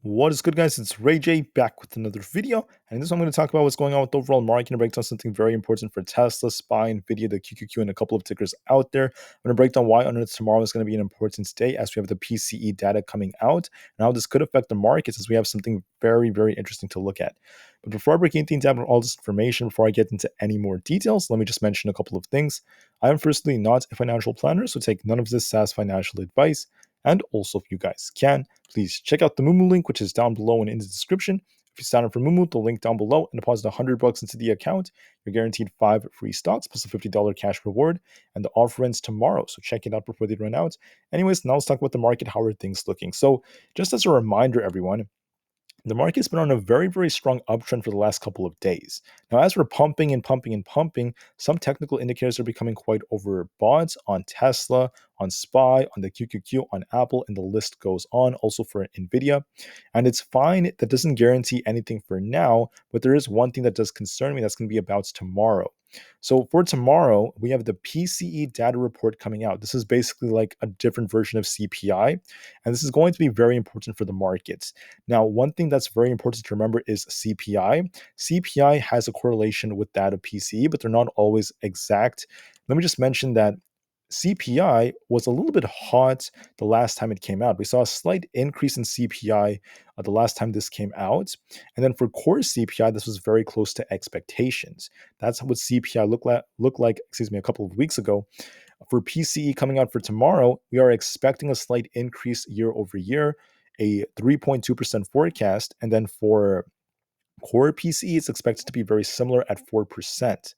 What is good, guys? It's Ray J back with another video, and in this one I'm going to talk about what's going on with the overall market and break down something very important for Tesla, SPY, Nvda, the QQQ, and a couple of tickers out there. I'm going to break down why on Earth tomorrow is going to be an important day as we have the PCE data coming out, and how this could affect the markets as we have something very, very interesting to look at. But before I break anything down with all this information, before I get into any more details, let me just mention a couple of things. I am firstly not a financial planner, so take none of this as financial advice. And also, if you guys can, please check out the Moomoo link, which is down below and in the description. If you sign up for Moomoo, the link down below, and deposit $100 into the account, you're guaranteed 5 free stocks plus a $50 cash reward. And the offer ends tomorrow, so check it out before they run out. Anyways, now let's talk about the market. How are things looking? So, just as a reminder, everyone, the market's been on a very, very strong uptrend for the last couple of days. Now, as we're pumping and pumping and pumping, some technical indicators are becoming quite overbought on Tesla, on SPY, on the QQQ, on Aapl, and the list goes on, also for Nvda. And it's fine. That doesn't guarantee anything for now, but there is one thing that does concern me that's going to be about tomorrow. So for tomorrow, we have the PCE data report coming out. This is basically like a different version of CPI, and this is going to be very important for the markets. Now, one thing that's very important to remember is CPI. CPI has a correlation with that of PCE, but they're not always exact. Let me just mention that CPI was a little bit hot the last time it came out. We saw a slight increase in CPI the last time this came out. And then for core CPI, this was very close to expectations. That's what CPI looked like, a couple of weeks ago. For PCE coming out for tomorrow, we are expecting a slight increase year over year, a 3.2% forecast. And then for core PCE, it's expected to be very similar at 4%.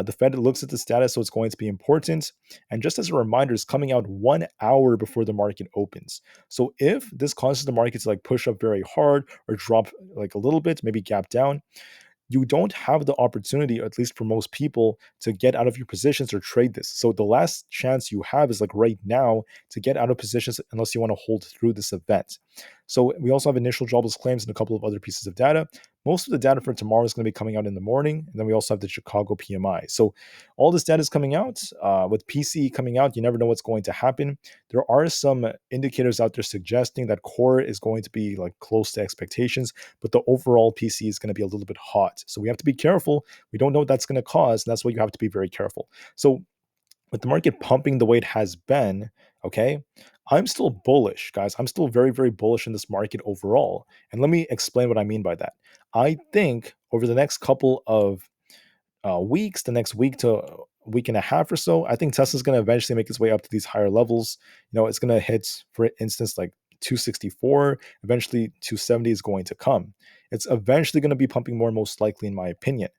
The Fed looks at this data, so it's going to be important. And just as a reminder, it's coming out 1 hour before the market opens. So if this causes the market to like push up very hard or drop like a little bit, maybe gap down, you don't have the opportunity, at least for most people, to get out of your positions or trade this. So the last chance you have is like right now to get out of positions unless you want to hold through this event. So we also have initial jobless claims and a couple of other pieces of data. Most of the data for tomorrow is going to be coming out in the morning, and then we also have the Chicago PMI. So all this data is coming out. With PCE coming out, you never know what's going to happen. There are some indicators out there suggesting that core is going to be like close to expectations, but the overall PC is going to be a little bit hot. So we have to be careful. We don't know what that's going to cause, and that's why you have to be very careful. So with the market pumping the way it has been, okay, I'm still bullish, guys. I'm still very, very bullish in this market overall. And let me explain what I mean by that. I think over the next couple of weeks, the next week to week and a half or so, I think Tesla's going to eventually make its way up to these higher levels. It's going to hit, for instance, like 264. Eventually, 270 is going to come. It's eventually going to be pumping more, most likely, in my opinion.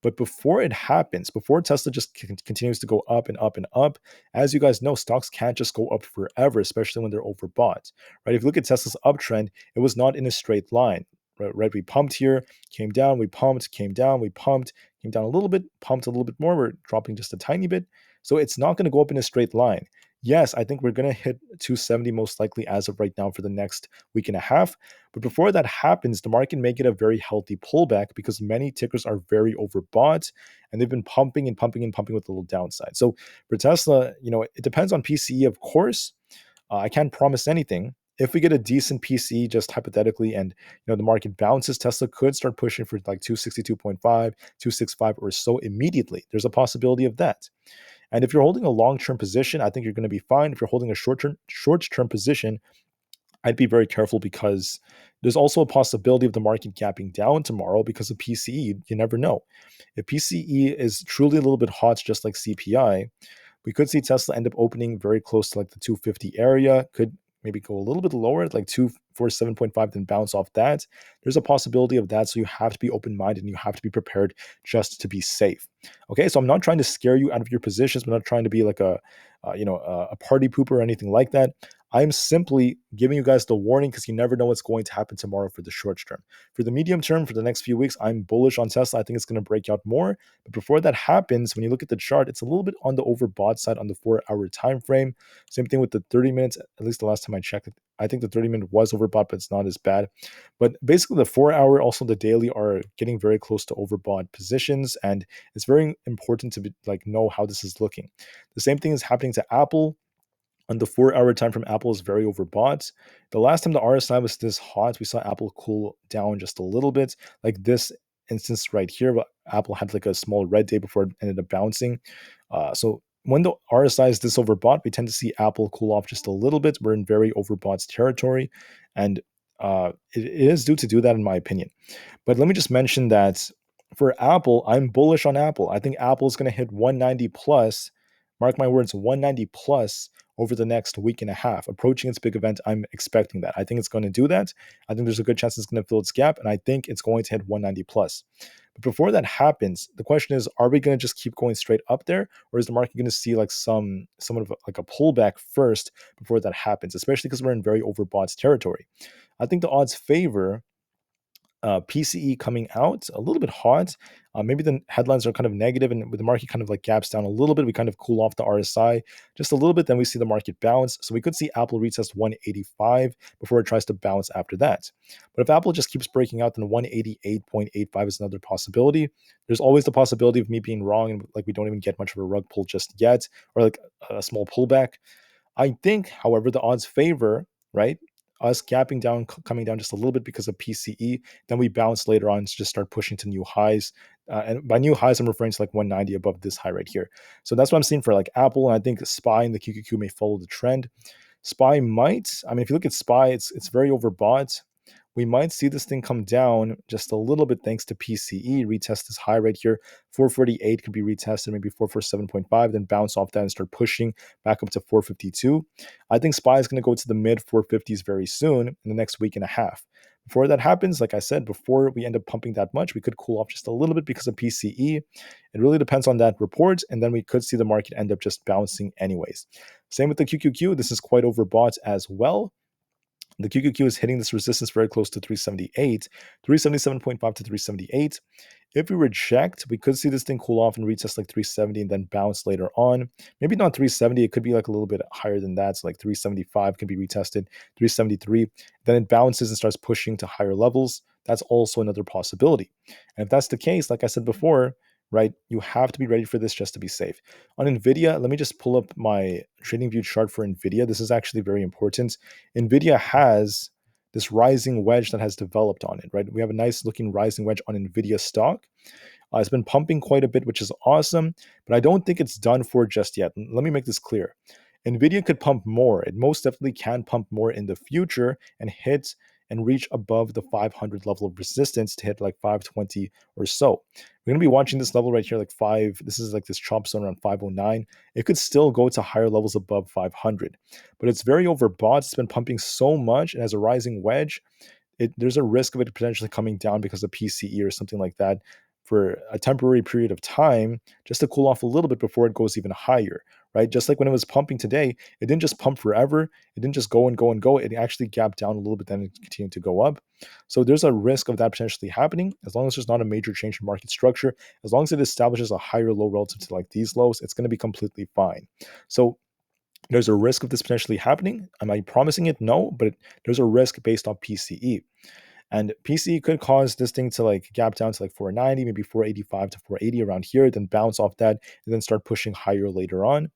But before it happens, before Tesla just continues to go up and up and up, as you guys know, stocks can't just go up forever, especially when they're overbought, right? If you look at Tesla's uptrend, it was not in a straight line, right? We pumped here, came down, we pumped, came down, we pumped, came down a little bit, pumped a little bit more, we're dropping just a tiny bit. So it's not going to go up in a straight line. Yes, I think we're going to hit 270 most likely as of right now for the next week and a half. But before that happens, the market may get a very healthy pullback because many tickers are very overbought and they've been pumping and pumping and pumping with a little downside. So for Tesla, it depends on PCE, of course. I can't promise anything. If we get a decent PCE, just hypothetically, and the market bounces, Tesla could start pushing for like 262.5, 265 or so immediately. There's a possibility of that. And if you're holding a long-term position, I think you're going to be fine. If you're holding a short-term position, I'd be very careful because there's also a possibility of the market gapping down tomorrow because of PCE. You never know. If PCE is truly a little bit hot, just like CPI, we could see Tesla end up opening very close to like the 250 area, could maybe go a little bit lower at like 247.5, then bounce off that. There's a possibility of that. So you have to be open-minded and you have to be prepared just to be safe. Okay, so I'm not trying to scare you out of your positions. I'm not trying to be like a party pooper or anything like that. I'm simply giving you guys the warning because you never know what's going to happen tomorrow for the short term. For the medium term, for the next few weeks, I'm bullish on Tesla. I think it's going to break out more. But before that happens, when you look at the chart, it's a little bit on the overbought side on the 4-hour time frame. Same thing with the 30 minutes, at least the last time I checked it. I think the 30-minute was overbought, but it's not as bad. But basically the 4-hour, also the daily are getting very close to overbought positions. And it's very important to know how this is looking. The same thing is happening to Aapl. on the 4-hour time from Apple is very overbought. The last time the RSI was this hot, we saw Apple cool down just a little bit, like this instance right here. But Apple had like a small red day before it ended up bouncing. So when the RSI is this overbought, we tend to see Apple cool off just a little bit. We're in very overbought territory, and it is due to do that, in my opinion. But let me just mention that for Apple, I'm bullish on Apple. I think Apple is going to hit 190 plus. Mark my words, 190 plus over the next week and a half. Approaching its big event, I'm expecting that. I think it's going to do that. I think there's a good chance it's going to fill its gap, and I think it's going to hit 190 plus. But before that happens, the question is, are we going to just keep going straight up there, or is the market going to see like somewhat of like a pullback first before that happens, especially because we're in very overbought territory? I think the odds favor PCE coming out a little bit hot. Maybe the headlines are kind of negative, and with the market kind of like gaps down a little bit, we kind of cool off the RSI just a little bit. Then we see the market bounce. So we could see Apple retest 185 before it tries to bounce after that. But if Apple just keeps breaking out, then 188.85 is another possibility. There's always the possibility of me being wrong and like we don't even get much of a rug pull just yet, or like a small pullback. I think, however, the odds favor, right, us gapping down, coming down just a little bit because of PCE. Then we bounce later on to just start pushing to new highs. And by new highs, I'm referring to like 190 above this high right here. So that's what I'm seeing for like Apple. And I think SPY and the QQQ may follow the trend. SPY might, I mean, if you look at SPY, it's very overbought. We might see this thing come down just a little bit thanks to PCE. Retest this high right here. 448 could be retested, maybe 447.5, then bounce off that and start pushing back up to 452. I think SPY is going to go to the mid 450s very soon in the next week and a half. Before that happens, like I said, before we end up pumping that much, we could cool off just a little bit because of PCE. It really depends on that report, and then we could see the market end up just bouncing anyways. Same with the QQQ. This is quite overbought as well. The QQQ is hitting this resistance very close to 378, 377.5 to 378. If we reject, we could see this thing cool off and retest like 370 and then bounce later on. Maybe not 370, it could be like a little bit higher than that. So like 375 can be retested, 373. Then it bounces and starts pushing to higher levels. That's also another possibility. And if that's the case, like I said before, right, you have to be ready for this just to be safe. On Nvda, let me just pull up my TradingView chart for Nvda. This is actually very important. Nvidia has this rising wedge that has developed on it, right? We have a nice looking rising wedge on Nvidia stock. It's been pumping quite a bit, which is awesome, but I don't think it's done for just yet. Let me make this clear. Nvidia could pump more. It most definitely can pump more in the future and hit and reach above the 500 level of resistance to hit like 520 or so. We're going to be watching this level right here, like this is like this chop zone around 509. It could still go to higher levels above 500, but it's very overbought. It's been pumping so much and has a rising wedge. There's a risk of it potentially coming down because of PCE or something like that for a temporary period of time, just to cool off a little bit before it goes even higher, right? Just like when it was pumping today, it didn't just pump forever. It didn't just go and go and go. It actually gapped down a little bit, then it continued to go up. So there's a risk of that potentially happening as long as there's not a major change in market structure. As long as it establishes a higher low relative to like these lows, it's going to be completely fine. So there's a risk of this potentially happening. Am I promising it? No, but there's a risk based on PCE. And PCE could cause this thing to like gap down to like 490, maybe 485 to 480 around here, then bounce off that, and then start pushing higher later on.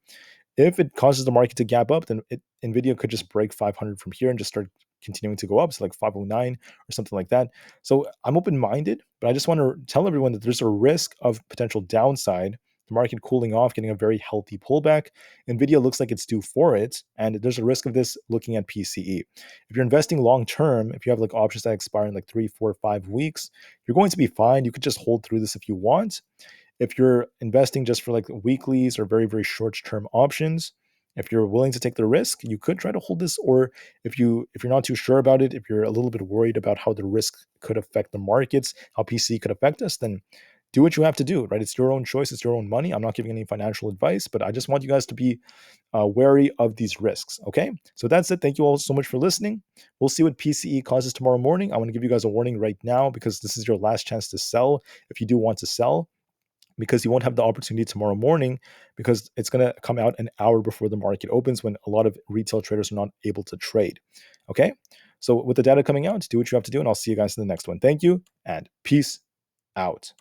If it causes the market to gap up, then Nvidia could just break 500 from here and just start continuing to go up, so like 509 or something like that. So I'm open-minded, but I just want to tell everyone that there's a risk of potential downside, the market cooling off, getting a very healthy pullback. Nvidia looks like it's due for it, and there's a risk of this looking at PCE. If you're investing long term, if you have like options that expire in like 3, 4, 5 weeks, you're going to be fine. You could just hold through this if you want. If you're investing just for like weeklies or very, very short term options, if you're willing to take the risk, you could try to hold this. Or if you're not too sure about it, if you're a little bit worried about how the risk could affect the markets, how PC could affect us, then do what you have to do, right? It's your own choice, it's your own money. I'm not giving any financial advice, but I just want you guys to be wary of these risks. Okay, so that's it. Thank you all so much for listening. We'll see what PCE causes tomorrow morning. I want to give you guys a warning right now because this is your last chance to sell if you do want to sell, because you won't have the opportunity tomorrow morning because it's going to come out an hour before the market opens when a lot of retail traders are not able to trade. Okay, so with the data coming out, do what you have to do, and I'll see you guys in the next one. Thank you and peace out.